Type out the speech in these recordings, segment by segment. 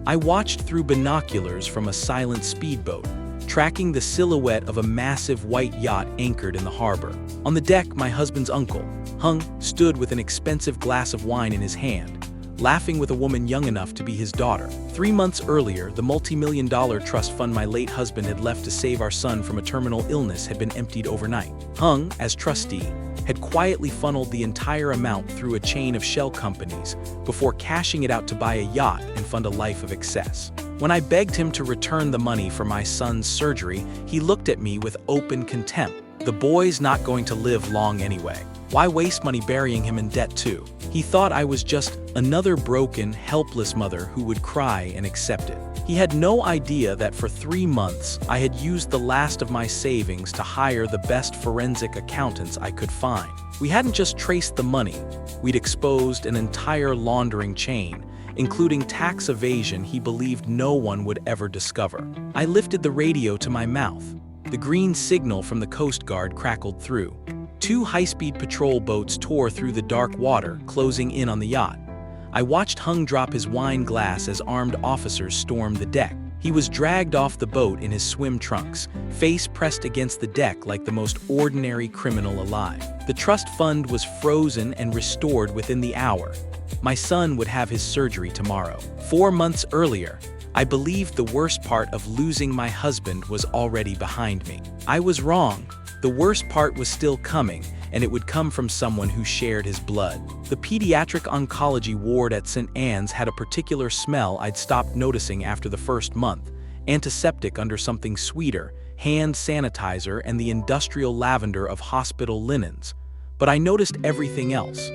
I watched through binoculars from a silent speedboat, tracking the silhouette of a massive white yacht anchored in the harbor. On the deck, my husband's uncle, Hung, stood with an expensive glass of wine in his hand, laughing with a woman young enough to be his daughter. 3 months earlier, the multi-million-dollar trust fund my late husband had left to save our son from a terminal illness had been emptied overnight. Hung, as trustee, had quietly funneled the entire amount through a chain of shell companies before cashing it out to buy a yacht and fund a life of excess. When I begged him to return the money for my son's surgery, he looked at me with open contempt. The boy's not going to live long anyway. Why waste money burying him in debt too? He thought I was just another broken, helpless mother who would cry and accept it. He had no idea that for 3 months I had used the last of my savings to hire the best forensic accountants I could find. We hadn't just traced the money, we'd exposed an entire laundering chain, including tax evasion he believed no one would ever discover. I lifted the radio to my mouth. The green signal from the Coast Guard crackled through. 2 high-speed patrol boats tore through the dark water, closing in on the yacht. I watched Hung drop his wine glass as armed officers stormed the deck. He was dragged off the boat in his swim trunks, face pressed against the deck like the most ordinary criminal alive. The trust fund was frozen and restored within the hour. My son would have his surgery tomorrow. 4 months earlier, I believed the worst part of losing my husband was already behind me. I was wrong. The worst part was still coming, and it would come from someone who shared his blood. The pediatric oncology ward at St. Anne's had a particular smell I'd stopped noticing after the first month. Antiseptic under something sweeter, hand sanitizer, and the industrial lavender of hospital linens. But I noticed everything else.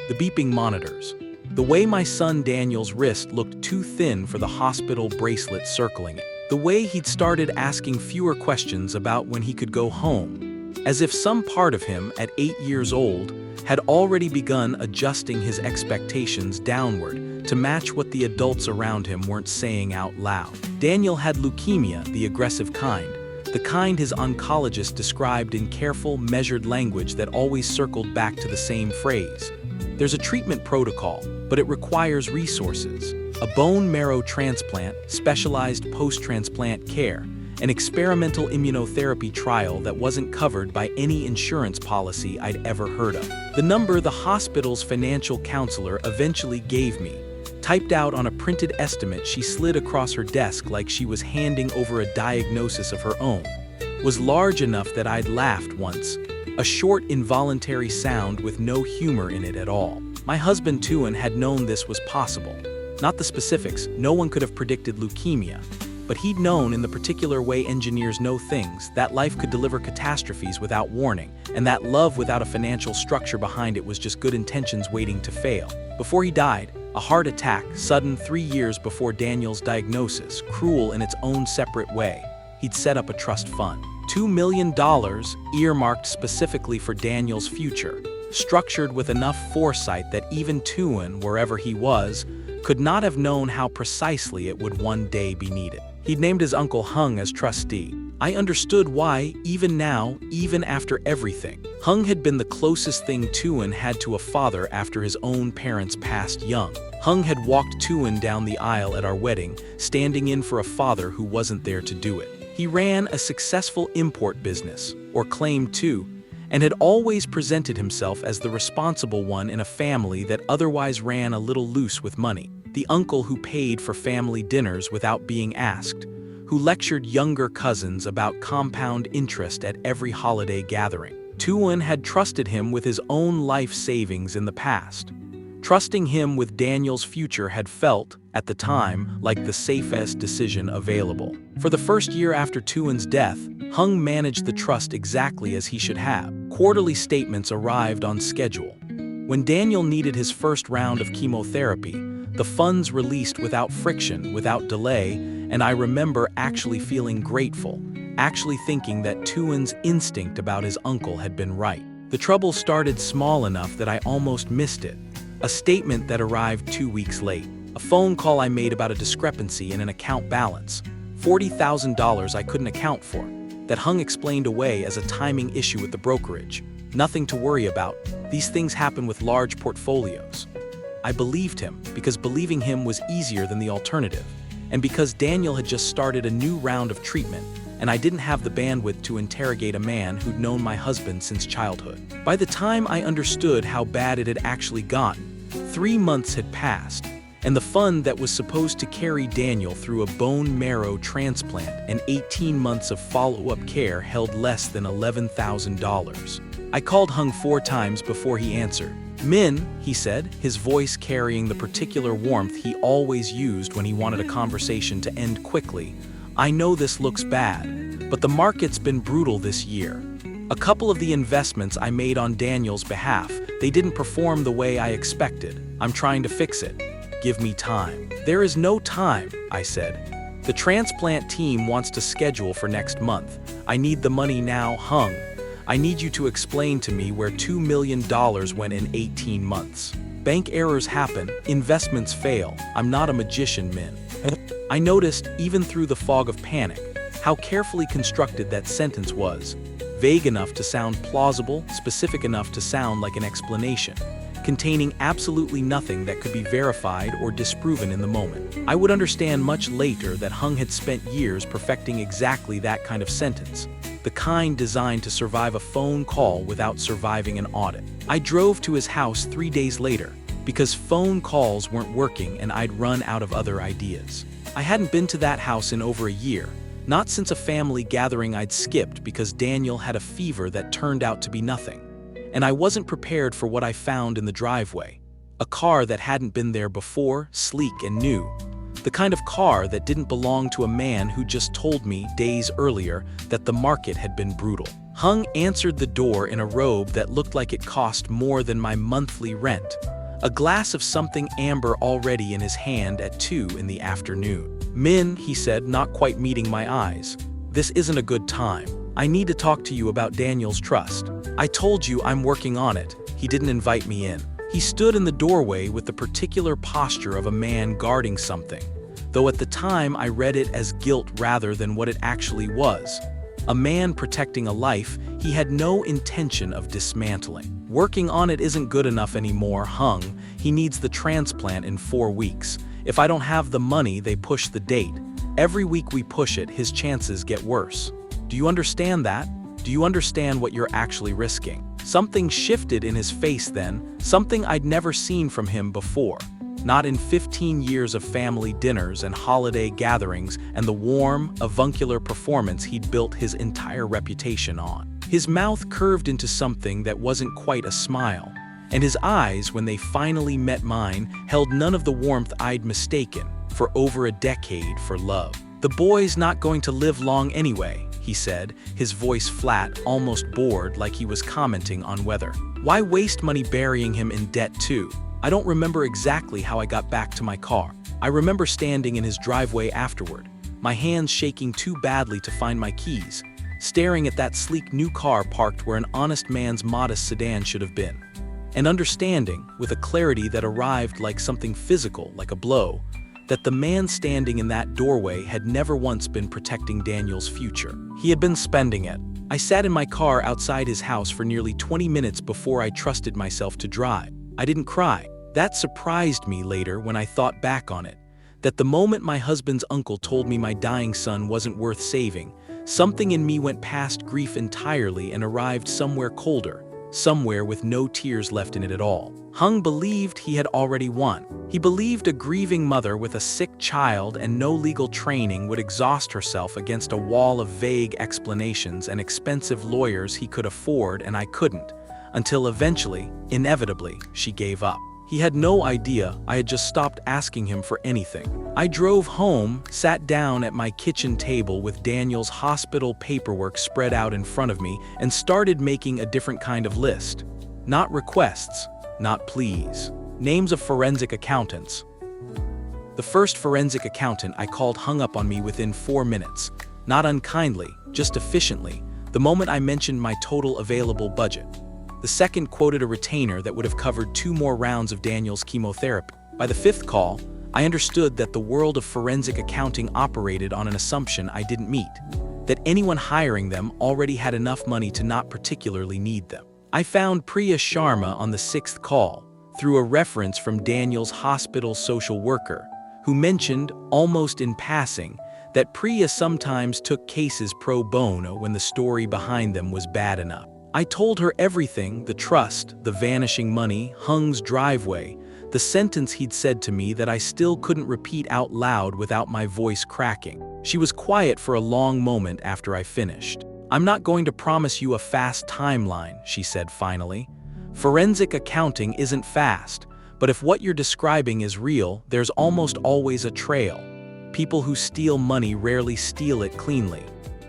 The beeping monitors. The way my son Daniel's wrist looked too thin for the hospital bracelet circling it. The way he'd started asking fewer questions about when he could go home. As if some part of him, at 8 years old, had already begun adjusting his expectations downward to match what the adults around him weren't saying out loud. Daniel had leukemia, the aggressive kind, the kind his oncologist described in careful, measured language that always circled back to the same phrase. There's a treatment protocol, but it requires resources. A bone marrow transplant, specialized post-transplant care, an experimental immunotherapy trial that wasn't covered by any insurance policy I'd ever heard of. The number the hospital's financial counselor eventually gave me, typed out on a printed estimate she slid across her desk like she was handing over a diagnosis of her own, was large enough that I'd laughed once, a short, involuntary sound with no humor in it at all. My husband Tuan had known this was possible. Not the specifics, no one could have predicted leukemia, but he'd known in the particular way engineers know things, that life could deliver catastrophes without warning, and that love without a financial structure behind it was just good intentions waiting to fail. Before he died, a heart attack, sudden 3 years before Daniel's diagnosis, cruel in its own separate way, he'd set up a trust fund. $2 million earmarked specifically for Daniel's future, structured with enough foresight that even Tuan, wherever he was, could not have known how precisely it would one day be needed. He'd named his uncle Hung as trustee. I understood why, even now, even after everything. Hung had been the closest thing Tuan had to a father after his own parents passed young. Hung had walked Tuan down the aisle at our wedding, standing in for a father who wasn't there to do it. He ran a successful import business, or claimed to, and had always presented himself as the responsible one in a family that otherwise ran a little loose with money. The uncle who paid for family dinners without being asked, who lectured younger cousins about compound interest at every holiday gathering. Tuan had trusted him with his own life savings in the past. Trusting him with Daniel's future had felt, at the time, like the safest decision available. For the first year after Tuan's death, Hung managed the trust exactly as he should have. Quarterly statements arrived on schedule. When Daniel needed his first round of chemotherapy, the funds released without friction, without delay, and I remember actually feeling grateful, actually thinking that Tuan's instinct about his uncle had been right. The trouble started small enough that I almost missed it. A statement that arrived 2 weeks late. A phone call I made about a discrepancy in an account balance. $40,000 I couldn't account for, that Hung explained away as a timing issue with the brokerage. Nothing to worry about. These things happen with large portfolios. I believed him because believing him was easier than the alternative. and because Daniel had just started a new round of treatment, and I didn't have the bandwidth to interrogate a man who'd known my husband since childhood. By the time I understood how bad it had actually gotten, 3 months had passed, and the fund that was supposed to carry Daniel through a bone marrow transplant and 18 months of follow-up care held less than $11,000. I called Hung 4 times before he answered. "Min," he said, his voice carrying the particular warmth he always used when he wanted a conversation to end quickly. "I know this looks bad, but the market's been brutal this year. A couple of the investments I made on Daniel's behalf, they didn't perform the way I expected. I'm trying to fix it. Give me time." "There is no time," I said. "The transplant team wants to schedule for next month. I need the money now, Hung. I need you to explain to me where $2 million went in 18 months. Bank errors happen, investments fail. I'm not a magician, Min." I noticed, even through the fog of panic, how carefully constructed that sentence was. Vague enough to sound plausible, specific enough to sound like an explanation, containing absolutely nothing that could be verified or disproven in the moment. I would understand much later that Hung had spent years perfecting exactly that kind of sentence, the kind designed to survive a phone call without surviving an audit. I drove to his house 3 days later, because phone calls weren't working and I'd run out of other ideas. I hadn't been to that house in over a year, not since a family gathering I'd skipped because Daniel had a fever that turned out to be nothing. And I wasn't prepared for what I found in the driveway. A car that hadn't been there before, sleek and new. The kind of car that didn't belong to a man who just told me days earlier that the market had been brutal. Hung answered the door in a robe that looked like it cost more than my monthly rent. A glass of something amber already in his hand at 2 in the afternoon. "Min," he said, not quite meeting my eyes. "This isn't a good time. I need to talk to you about Daniel's trust. I told you I'm working on it." He didn't invite me in. He stood in the doorway with the particular posture of a man guarding something, though at the time I read it as guilt rather than what it actually was. A man protecting a life he had no intention of dismantling. "Working on it isn't good enough anymore, Hung. He needs the transplant in 4 weeks. If I don't have the money, they push the date. Every week we push it, his chances get worse. Do you understand that? Do you understand what you're actually risking?" Something shifted in his face then, something I'd never seen from him before. Not in 15 years of family dinners and holiday gatherings and the warm, avuncular performance he'd built his entire reputation on. His mouth curved into something that wasn't quite a smile, and his eyes, when they finally met mine, held none of the warmth I'd mistaken for over a decade for love. "The boy's not going to live long anyway," he said, his voice flat, almost bored, like he was commenting on weather. "Why waste money burying him in debt too?" I don't remember exactly how I got back to my car. I remember standing in his driveway afterward, my hands shaking too badly to find my keys, staring at that sleek new car parked where an honest man's modest sedan should have been, and understanding, with a clarity that arrived like something physical, like a blow, that the man standing in that doorway had never once been protecting Daniel's future. He had been spending it. I sat in my car outside his house for nearly 20 minutes before I trusted myself to drive. I didn't cry. That surprised me later when I thought back on it, that the moment my husband's uncle told me my dying son wasn't worth saving, something in me went past grief entirely and arrived somewhere colder, somewhere with no tears left in it at all. Hung believed he had already won. He believed a grieving mother with a sick child and no legal training would exhaust herself against a wall of vague explanations and expensive lawyers he could afford and I couldn't, until eventually, inevitably, she gave up. He had no idea I had just stopped asking him for anything. I drove home, sat down at my kitchen table with Daniel's hospital paperwork spread out in front of me, and started making a different kind of list. Not requests, not pleas. Names of forensic accountants. The first forensic accountant I called hung up on me within 4 minutes. Not unkindly, just efficiently, the moment I mentioned my total available budget. The second quoted a retainer that would have covered 2 more rounds of Daniel's chemotherapy. By the 5th call, I understood that the world of forensic accounting operated on an assumption I didn't meet, that anyone hiring them already had enough money to not particularly need them. I found Priya Sharma on the 6th call, through a reference from Daniel's hospital social worker, who mentioned, almost in passing, that Priya sometimes took cases pro bono when the story behind them was bad enough. I told her everything: the trust, the vanishing money, Hung's driveway, the sentence he'd said to me that I still couldn't repeat out loud without my voice cracking. She was quiet for a long moment after I finished. "I'm not going to promise you a fast timeline," she said finally. "Forensic accounting isn't fast, but if what you're describing is real, there's almost always a trail. People who steal money rarely steal it cleanly.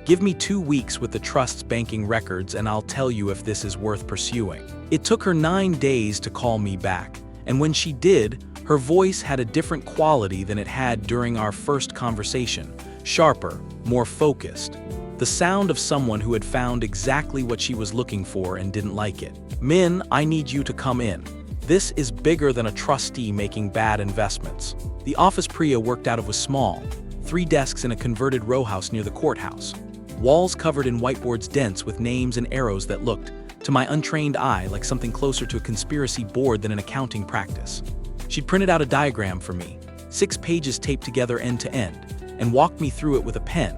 Give me 2 weeks with the trust's banking records and I'll tell you if this is worth pursuing." It took her 9 days to call me back, and when she did, her voice had a different quality than it had during our first conversation: sharper, more focused. The sound of someone who had found exactly what she was looking for and didn't like it. "Min, I need you to come in. This is bigger than a trustee making bad investments." The office Priya worked out of was small, 3 desks in a converted row house near the courthouse. Walls covered in whiteboards dense with names and arrows that looked, to my untrained eye, like something closer to a conspiracy board than an accounting practice. She'd printed out a diagram for me, 6 pages taped together end to end, and walked me through it with a pen,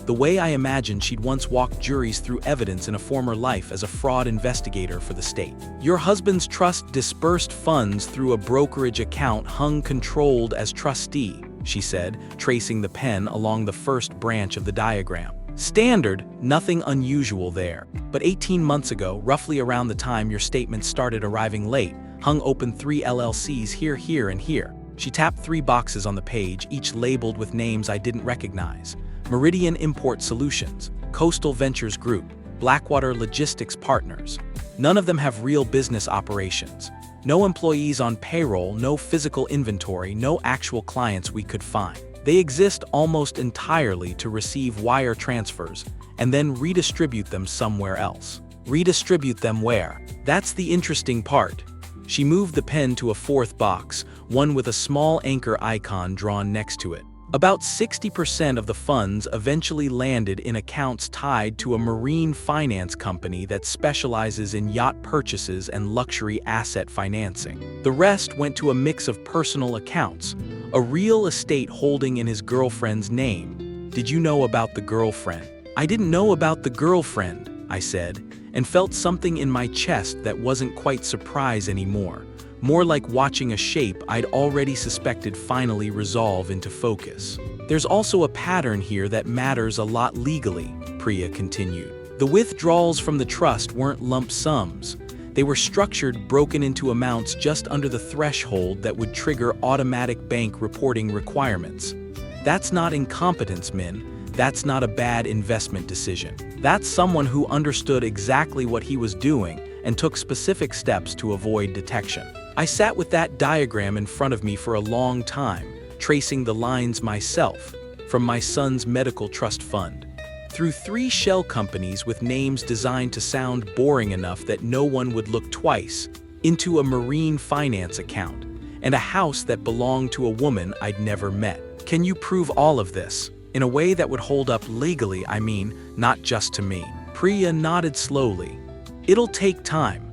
the way I imagined she'd once walked juries through evidence in a former life as a fraud investigator for the state. "Your husband's trust disbursed funds through a brokerage account Hung controlled as trustee," she said, tracing the pen along the first branch of the diagram. "Standard, nothing unusual there. But 18 months ago, roughly around the time your statement started arriving late, Hung opened 3 LLCs here, and here." She tapped 3 boxes on the page, each labeled with names I didn't recognize: Meridian Import Solutions, Coastal Ventures Group, Blackwater Logistics Partners. None of them have real business operations. No employees on payroll, no physical inventory, no actual clients we could find. They exist almost entirely to receive wire transfers and then redistribute them somewhere else. Redistribute them where? That's the interesting part. She moved the pen to a 4th box, one with a small anchor icon drawn next to it. About 60% of the funds eventually landed in accounts tied to a marine finance company that specializes in yacht purchases and luxury asset financing. The rest went to a mix of personal accounts, a real estate holding in his girlfriend's name. "Did you know about the girlfriend?" "I didn't know about the girlfriend," I said, and felt something in my chest that wasn't quite surprise anymore. More like watching a shape I'd already suspected finally resolve into focus. "There's also a pattern here that matters a lot legally," Priya continued. "The withdrawals from the trust weren't lump sums. They were structured, broken into amounts just under the threshold that would trigger automatic bank reporting requirements. That's not incompetence, Min. That's not a bad investment decision. That's someone who understood exactly what he was doing and took specific steps to avoid detection." I sat with that diagram in front of me for a long time, tracing the lines myself, from my son's medical trust fund, through 3 shell companies with names designed to sound boring enough that no one would look twice, into a marine finance account, and a house that belonged to a woman I'd never met. "Can you prove all of this? In a way that would hold up legally, I mean, not just to me." Priya nodded slowly. "It'll take time.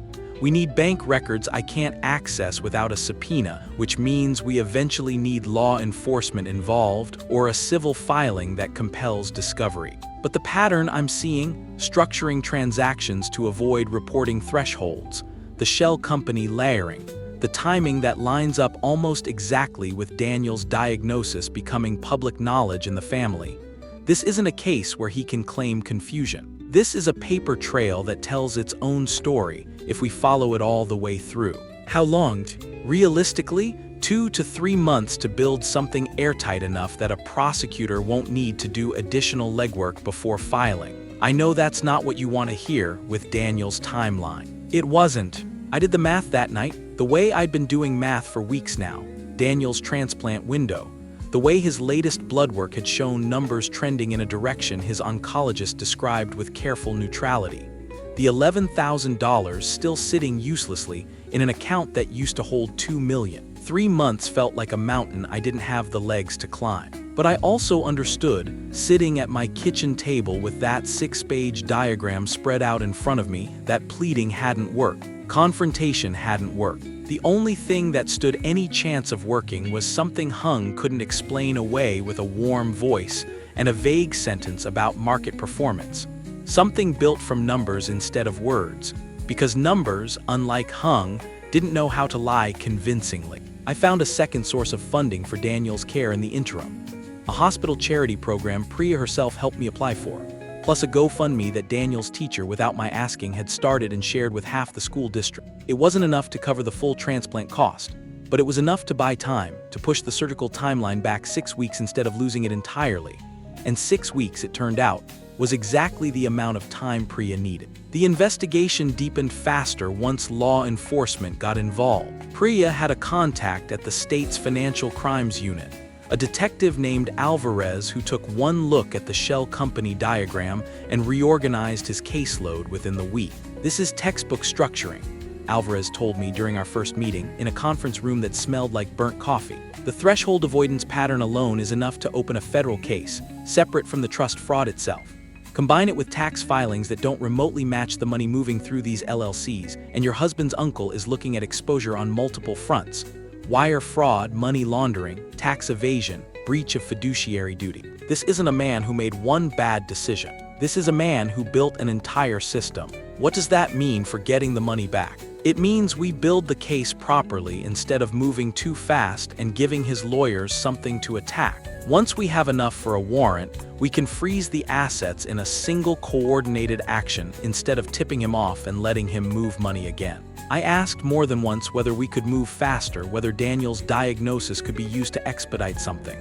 We need bank records I can't access without a subpoena, which means we eventually need law enforcement involved or a civil filing that compels discovery. But the pattern I'm seeing, structuring transactions to avoid reporting thresholds, the shell company layering, the timing that lines up almost exactly with Daniel's diagnosis becoming public knowledge in the family. This isn't a case where he can claim confusion. This is a paper trail that tells its own story if we follow it all the way through. How long? Realistically, 2 to 3 months to build something airtight enough that a prosecutor won't need to do additional legwork before filing. I know that's not what you want to hear with Daniel's timeline. It wasn't. I did the math that night, the way I'd been doing math for weeks now. Daniel's transplant window. The way his latest blood work had shown numbers trending in a direction his oncologist described with careful neutrality. The $11,000 still sitting uselessly in an account that used to hold $2 million. 3 months felt like a mountain I didn't have the legs to climb. But I also understood, sitting at my kitchen table with that 6-page diagram spread out in front of me, that pleading hadn't worked. Confrontation hadn't worked. The only thing that stood any chance of working was something Hung couldn't explain away with a warm voice and a vague sentence about market performance. Something built from numbers instead of words, because numbers, unlike Hung, didn't know how to lie convincingly. I found a second source of funding for Daniel's care in the interim. A hospital charity program Priya herself helped me apply for, plus a GoFundMe that Daniel's teacher, without my asking, had started and shared with half the school district. It wasn't enough to cover the full transplant cost, but it was enough to buy time, to push the surgical timeline back 6 weeks instead of losing it entirely. And 6 weeks, it turned out, was exactly the amount of time Priya needed. The investigation deepened faster once law enforcement got involved. Priya had a contact at the state's financial crimes unit, a detective named Alvarez who took one look at the shell company diagram and reorganized his caseload within the week. This is textbook structuring, Alvarez told me during our first meeting in a conference room that smelled like burnt coffee. The threshold avoidance pattern alone is enough to open a federal case, separate from the trust fraud itself. Combine it with tax filings that don't remotely match the money moving through these LLCs, and your husband's uncle is looking at exposure on multiple fronts: wire fraud, money laundering, tax evasion, breach of fiduciary duty. This isn't a man who made one bad decision. This is a man who built an entire system. What does that mean for getting the money back? It means we build the case properly instead of moving too fast and giving his lawyers something to attack. Once we have enough for a warrant, we can freeze the assets in a single coordinated action instead of tipping him off and letting him move money again. I asked more than once whether we could move faster, whether Daniel's diagnosis could be used to expedite something.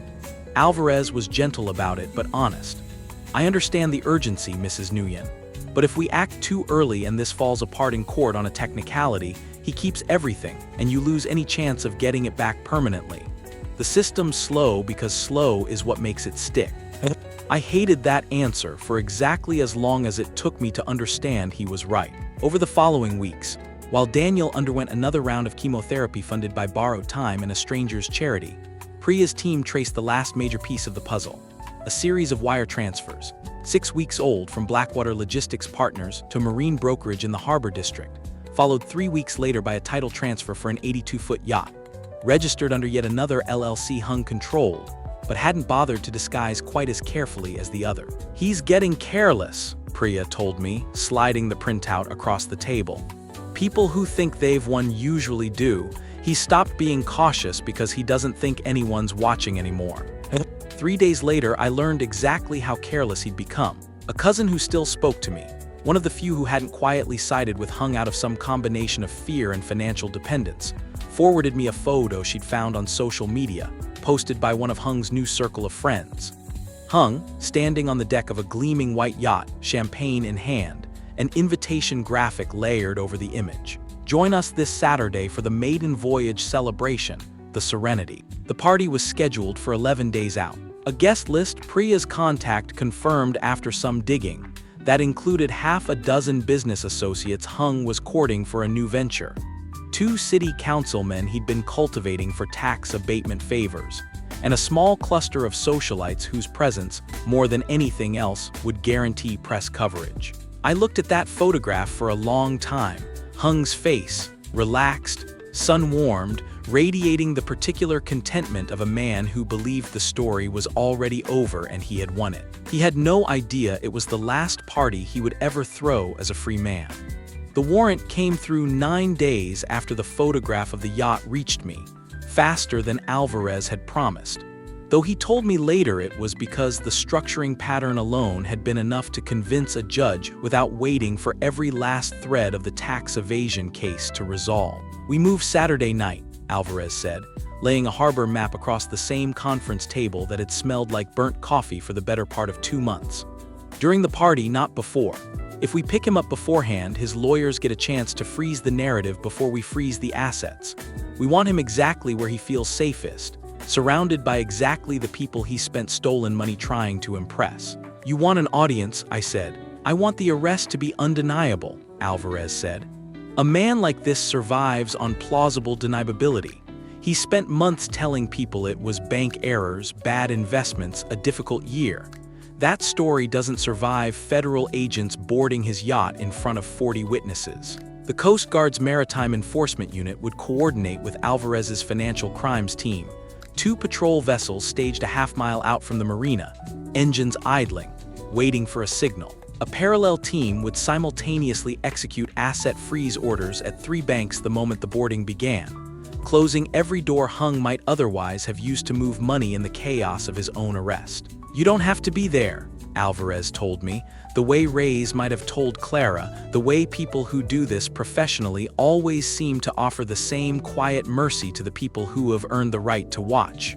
Alvarez was gentle about it, but honest. I understand the urgency, Mrs. Nguyen. But if we act too early and this falls apart in court on a technicality, he keeps everything, and you lose any chance of getting it back permanently. The system's slow because slow is what makes it stick. I hated that answer for exactly as long as it took me to understand he was right. Over the following weeks, while Daniel underwent another round of chemotherapy funded by borrowed time and a stranger's charity, Priya's team traced the last major piece of the puzzle: a series of wire transfers, 6 weeks old, from Blackwater Logistics Partners to Marine Brokerage in the Harbor District, followed 3 weeks later by a title transfer for an 82-foot yacht, registered under yet another LLC Hung controlled, but hadn't bothered to disguise quite as carefully as the other. "He's getting careless," Priya told me, sliding the printout across the table. "People who think they've won usually do. He stopped being cautious because he doesn't think anyone's watching anymore." 3 days later, I learned exactly how careless he'd become. A cousin who still spoke to me, one of the few who hadn't quietly sided with Hung out of some combination of fear and financial dependence, forwarded me a photo she'd found on social media, posted by one of Hung's new circle of friends. Hung, standing on the deck of a gleaming white yacht, champagne in hand, an invitation graphic layered over the image. "Join us this Saturday for the maiden voyage celebration, the Serenity." The party was scheduled for 11 days out. A guest list Priya's contact confirmed after some digging that included half a dozen business associates Hung was courting for a new venture, 2 city councilmen he'd been cultivating for tax abatement favors, and a small cluster of socialites whose presence, more than anything else, would guarantee press coverage. I looked at that photograph for a long time, Hung's face, relaxed, sun-warmed, radiating the particular contentment of a man who believed the story was already over and he had won it. He had no idea it was the last party he would ever throw as a free man. The warrant came through 9 days after the photograph of the yacht reached me, faster than Alvarez had promised, though he told me later it was because the structuring pattern alone had been enough to convince a judge without waiting for every last thread of the tax evasion case to resolve. "We move Saturday night," Alvarez said, laying a harbor map across the same conference table that had smelled like burnt coffee for the better part of 2 months. "During the party, not before. If we pick him up beforehand, his lawyers get a chance to freeze the narrative before we freeze the assets. We want him exactly where he feels safest, surrounded by exactly the people he spent stolen money trying to impress." "You want an audience," I said. "I want the arrest to be undeniable," Alvarez said. "A man like this survives on plausible deniability. He spent months telling people it was bank errors, bad investments, a difficult year. That story doesn't survive federal agents boarding his yacht in front of 40 witnesses." The Coast Guard's Maritime Enforcement Unit would coordinate with Alvarez's financial crimes team. 2 patrol vessels staged a half-mile out from the marina, engines idling, waiting for a signal. A parallel team would simultaneously execute asset freeze orders at 3 banks the moment the boarding began, closing every door Hung might otherwise have used to move money in the chaos of his own arrest. "You don't have to be there," Alvarez told me, the way Reyes might have told Clara, the way people who do this professionally always seem to offer the same quiet mercy to the people who have earned the right to watch.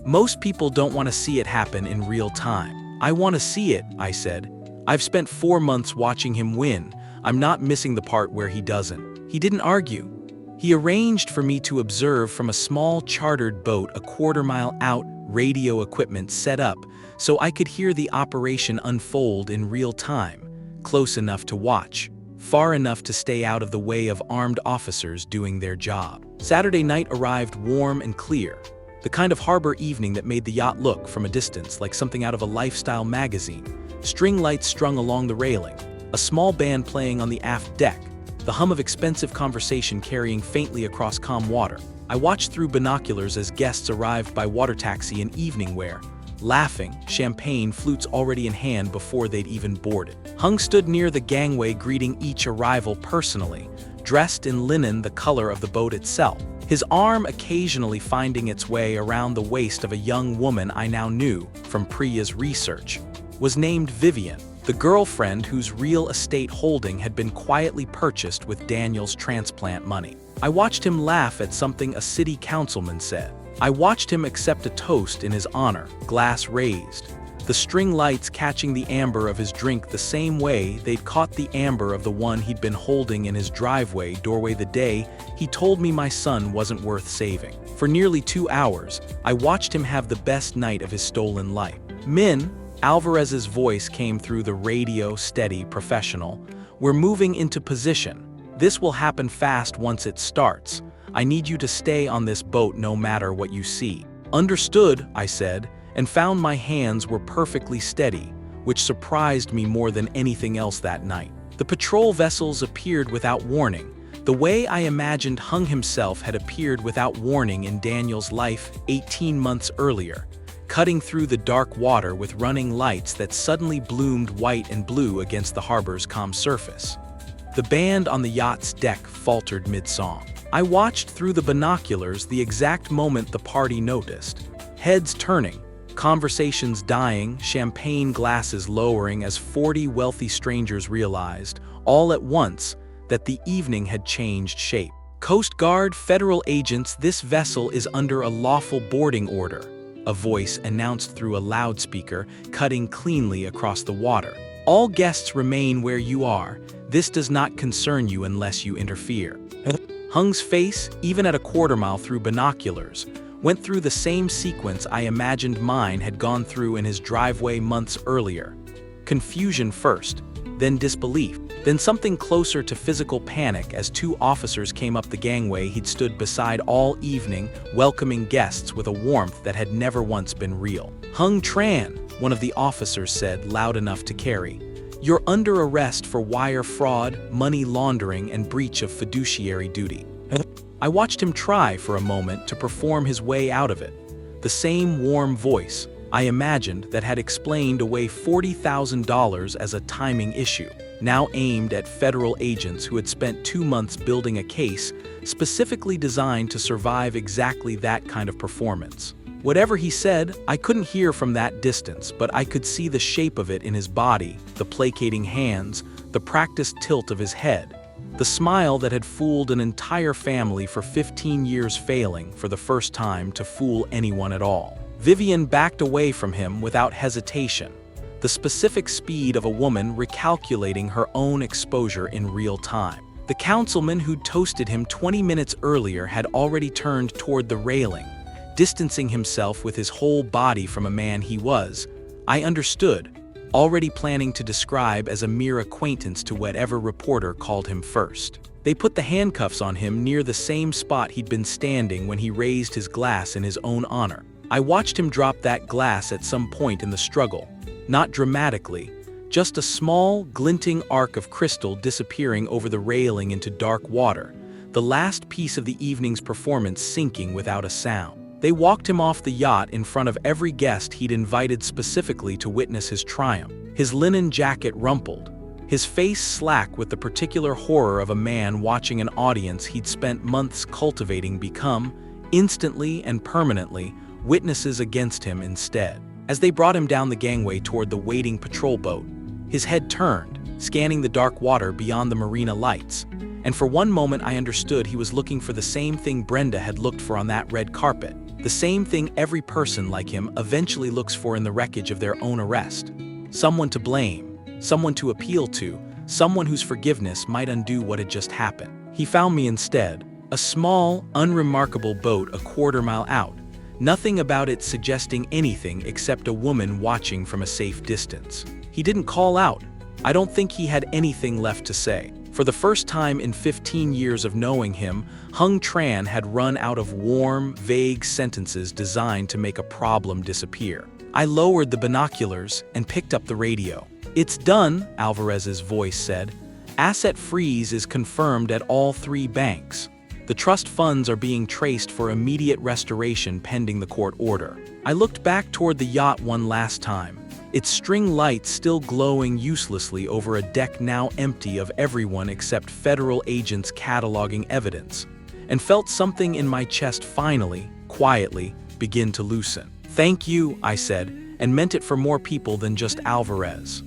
"Most people don't want to see it happen in real time." "I want to see it," I said. "I've spent 4 months watching him win. I'm not missing the part where he doesn't." He didn't argue. He arranged for me to observe from a small chartered boat a quarter-mile out, radio equipment set up, so I could hear the operation unfold in real time, close enough to watch, far enough to stay out of the way of armed officers doing their job. Saturday night arrived warm and clear, the kind of harbor evening that made the yacht look, from a distance, like something out of a lifestyle magazine. String lights strung along the railing, a small band playing on the aft deck, the hum of expensive conversation carrying faintly across calm water. I watched through binoculars as guests arrived by water taxi in evening wear, laughing, champagne flutes already in hand before they'd even boarded. Hung stood near the gangway greeting each arrival personally, dressed in linen the color of the boat itself, his arm occasionally finding its way around the waist of a young woman I now knew from Priya's research. Was named Vivian, the girlfriend whose real estate holding had been quietly purchased with Daniel's transplant money. I watched him laugh at something a city councilman said. I watched him accept a toast in his honor, glass raised, the string lights catching the amber of his drink the same way they'd caught the amber of the one he'd been holding in his driveway doorway the day he told me my son wasn't worth saving. For nearly 2 hours, I watched him have the best night of his stolen life. "Min," Alvarez's voice came through the radio, steady, professional. "We're moving into position. This will happen fast once it starts. I need you to stay on this boat no matter what you see." "Understood," I said, and found my hands were perfectly steady, which surprised me more than anything else that night. The patrol vessels appeared without warning, the way I imagined Hung himself had appeared without warning in Daniel's life 18 months earlier, cutting through the dark water with running lights that suddenly bloomed white and blue against the harbor's calm surface. The band on the yacht's deck faltered mid-song. I watched through the binoculars the exact moment the party noticed. Heads turning, conversations dying, champagne glasses lowering as 40 wealthy strangers realized, all at once, that the evening had changed shape. "Coast Guard, federal agents, this vessel is under a lawful boarding order," a voice announced through a loudspeaker, cutting cleanly across the water. "All guests remain where you are. This does not concern you unless you interfere." Hung's face, even at a quarter-mile through binoculars, went through the same sequence I imagined mine had gone through in his driveway months earlier. Confusion first, then disbelief, then something closer to physical panic as 2 officers came up the gangway he'd stood beside all evening, welcoming guests with a warmth that had never once been real. "Hung Tran," one of the officers said, loud enough to carry. "You're under arrest for wire fraud, money laundering, and breach of fiduciary duty." I watched him try for a moment to perform his way out of it. The same warm voice, I imagined, that had explained away $40,000 as a timing issue, now aimed at federal agents who had spent 2 months building a case specifically designed to survive exactly that kind of performance. Whatever he said, I couldn't hear from that distance, but I could see the shape of it in his body, the placating hands, the practiced tilt of his head, the smile that had fooled an entire family for 15 years failing, for the first time, to fool anyone at all. Vivian backed away from him without hesitation, the specific speed of a woman recalculating her own exposure in real time. The councilman who'd toasted him 20 minutes earlier had already turned toward the railing, distancing himself with his whole body from a man he was, I understood, already planning to describe as a mere acquaintance to whatever reporter called him first. They put the handcuffs on him near the same spot he'd been standing when he raised his glass in his own honor. I watched him drop that glass at some point in the struggle, not dramatically, just a small, glinting arc of crystal disappearing over the railing into dark water, the last piece of the evening's performance sinking without a sound. They walked him off the yacht in front of every guest he'd invited specifically to witness his triumph, his linen jacket rumpled, his face slack with the particular horror of a man watching an audience he'd spent months cultivating become, instantly and permanently, witnesses against him instead. As they brought him down the gangway toward the waiting patrol boat, his head turned, scanning the dark water beyond the marina lights, and for one moment I understood he was looking for the same thing Brenda had looked for on that red carpet, the same thing every person like him eventually looks for in the wreckage of their own arrest. Someone to blame, someone to appeal to, someone whose forgiveness might undo what had just happened. He found me instead, a small, unremarkable boat a quarter-mile out, nothing about it suggesting anything except a woman watching from a safe distance. He didn't call out. I don't think he had anything left to say. For the first time in 15 years of knowing him, Hung Tran had run out of warm, vague sentences designed to make a problem disappear. I lowered the binoculars and picked up the radio. "It's done," Alvarez's voice said. "Asset freeze is confirmed at all 3 banks. The trust funds are being traced for immediate restoration pending the court order." I looked back toward the yacht one last time, its string lights still glowing uselessly over a deck now empty of everyone except federal agents cataloging evidence, and felt something in my chest finally, quietly, begin to loosen. "Thank you," I said, and meant it for more people than just Alvarez.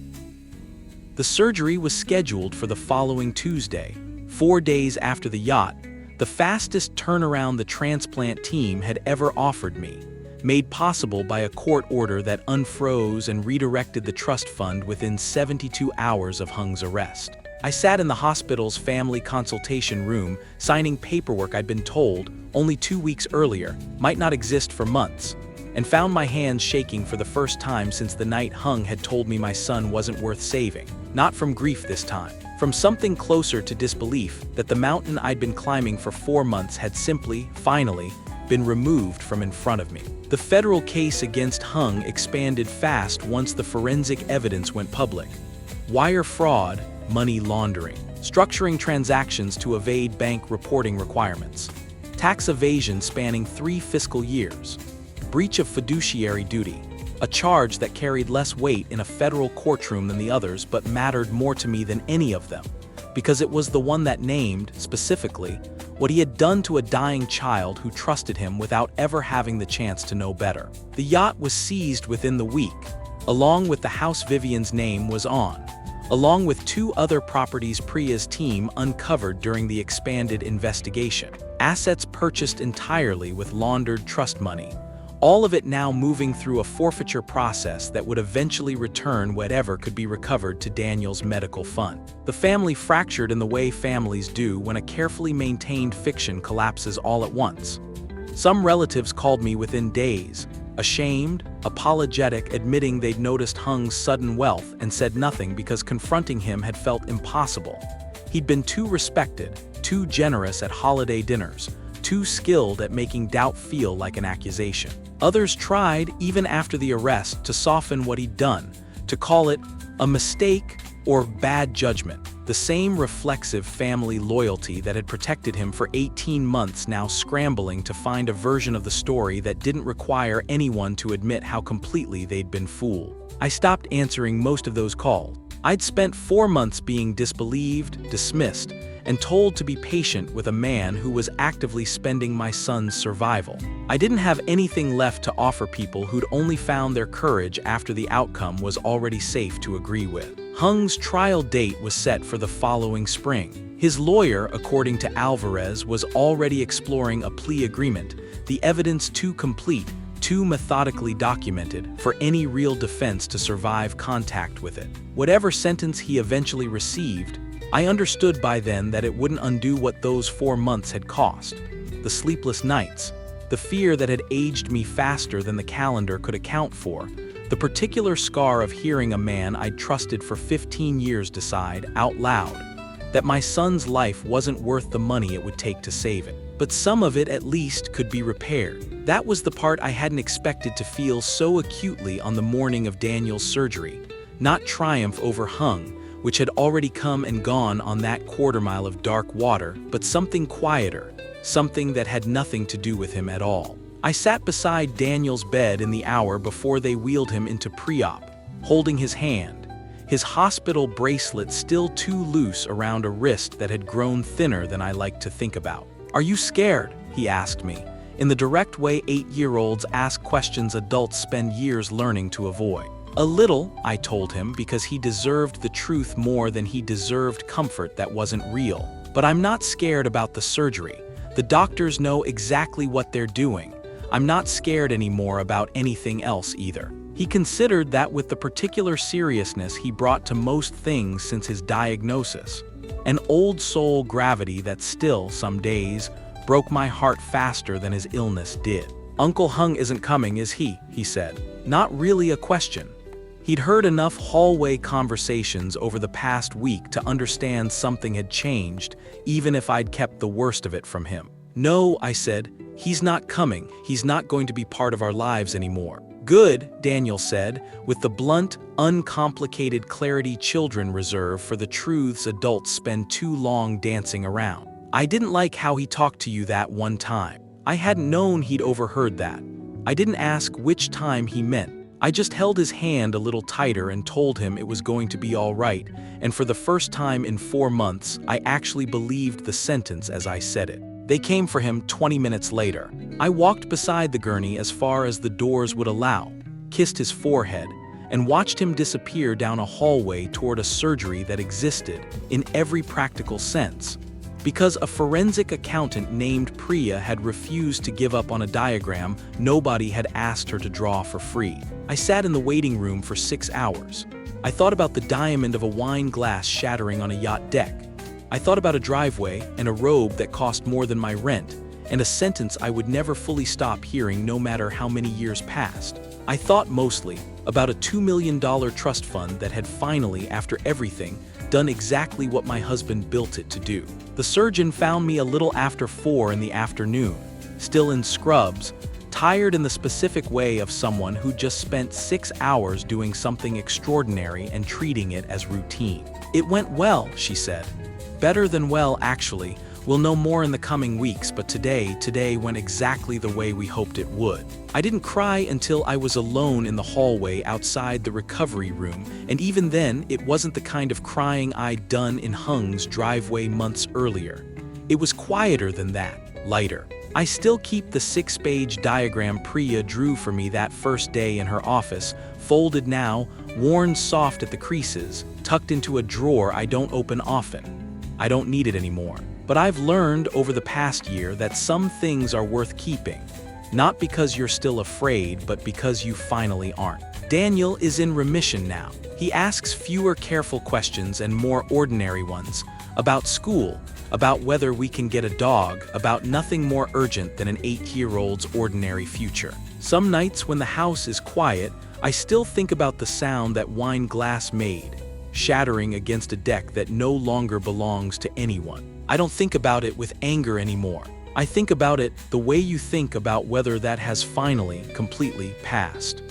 The surgery was scheduled for the following Tuesday, 4 days after the yacht, the fastest turnaround the transplant team had ever offered me, made possible by a court order that unfroze and redirected the trust fund within 72 hours of Hung's arrest. I sat in the hospital's family consultation room, signing paperwork I'd been told, only 2 weeks earlier, might not exist for months, and found my hands shaking for the first time since the night Hung had told me my son wasn't worth saving. Not from grief this time, from something closer to disbelief that the mountain I'd been climbing for 4 months had simply, finally, been removed from in front of me. The federal case against Hung expanded fast once the forensic evidence went public. Wire fraud, money laundering, structuring transactions to evade bank reporting requirements, tax evasion spanning 3 fiscal years, breach of fiduciary duty, a charge that carried less weight in a federal courtroom than the others but mattered more to me than any of them, because it was the one that named, specifically, what he had done to a dying child who trusted him without ever having the chance to know better. The yacht was seized within the week, along with the house Vivian's name was on, along with 2 other properties Priya's team uncovered during the expanded investigation. Assets purchased entirely with laundered trust money, all of it now moving through a forfeiture process that would eventually return whatever could be recovered to Daniel's medical fund. The family fractured in the way families do when a carefully maintained fiction collapses all at once. Some relatives called me within days, ashamed, apologetic, admitting they'd noticed Hung's sudden wealth and said nothing because confronting him had felt impossible. He'd been too respected, too generous at holiday dinners, too skilled at making doubt feel like an accusation. Others tried, even after the arrest, to soften what he'd done, to call it a mistake or bad judgment. The same reflexive family loyalty that had protected him for 18 months now scrambling to find a version of the story that didn't require anyone to admit how completely they'd been fooled. I stopped answering most of those calls. I'd spent 4 months being disbelieved, dismissed, and told to be patient with a man who was actively spending my son's survival. I didn't have anything left to offer people who'd only found their courage after the outcome was already safe to agree with. Hung's trial date was set for the following spring. His lawyer, according to Alvarez, was already exploring a plea agreement, the evidence too complete, too methodically documented, for any real defense to survive contact with it. Whatever sentence he eventually received, I understood by then that it wouldn't undo what those 4 months had cost. The sleepless nights, the fear that had aged me faster than the calendar could account for, the particular scar of hearing a man I'd trusted for 15 years decide, out loud, that my son's life wasn't worth the money it would take to save it. But some of it at least could be repaired. That was the part I hadn't expected to feel so acutely on the morning of Daniel's surgery, not triumph over Hung, which had already come and gone on that quarter-mile of dark water, but something quieter, something that had nothing to do with him at all. I sat beside Daniel's bed in the hour before they wheeled him into pre-op, holding his hand, his hospital bracelet still too loose around a wrist that had grown thinner than I liked to think about. "Are you scared?" he asked me, in the direct way 8-year-olds ask questions adults spend years learning to avoid. "A little," I told him, because he deserved the truth more than he deserved comfort that wasn't real. "But I'm not scared about the surgery. The doctors know exactly what they're doing. I'm not scared anymore about anything else either." He considered that with the particular seriousness he brought to most things since his diagnosis. An old soul gravity that still, some days, broke my heart faster than his illness did. "Uncle Hung isn't coming, is he?" he said. Not really a question. He'd heard enough hallway conversations over the past week to understand something had changed, even if I'd kept the worst of it from him. "No," I said, "he's not coming. He's not going to be part of our lives anymore." "Good," Daniel said, with the blunt, uncomplicated clarity children reserve for the truths adults spend too long dancing around. "I didn't like how he talked to you that one time." I hadn't known he'd overheard that. I didn't ask which time he meant. I just held his hand a little tighter and told him it was going to be all right, and for the first time in 4 months, I actually believed the sentence as I said it. They came for him 20 minutes later. I walked beside the gurney as far as the doors would allow, kissed his forehead, and watched him disappear down a hallway toward a surgery that existed, in every practical sense, because a forensic accountant named Priya had refused to give up on a diagram nobody had asked her to draw for free. I sat in the waiting room for 6 hours. I thought about the diamond of a wine glass shattering on a yacht deck. I thought about a driveway and a robe that cost more than my rent, and a sentence I would never fully stop hearing no matter how many years passed. I thought mostly about a $2 million trust fund that had finally, after everything, done exactly what my husband built it to do. The surgeon found me a little after 4 in the afternoon, still in scrubs, tired in the specific way of someone who just spent 6 hours doing something extraordinary and treating it as routine. "It went well," she said. "Better than well, actually. We'll know more in the coming weeks, but today went exactly the way we hoped it would." I didn't cry until I was alone in the hallway outside the recovery room, and even then, it wasn't the kind of crying I'd done in Hung's driveway months earlier. It was quieter than that, lighter. I still keep the 6-page diagram Priya drew for me that first day in her office, folded now, worn soft at the creases, tucked into a drawer I don't open often. I don't need it anymore. But I've learned over the past year that some things are worth keeping, not because you're still afraid, but because you finally aren't. Daniel is in remission now. He asks fewer careful questions and more ordinary ones, about school, about whether we can get a dog, about nothing more urgent than an 8-year-old's ordinary future. Some nights when the house is quiet, I still think about the sound that wine glass made, shattering against a deck that no longer belongs to anyone. I don't think about it with anger anymore. I think about it the way you think about whether that has finally, completely passed.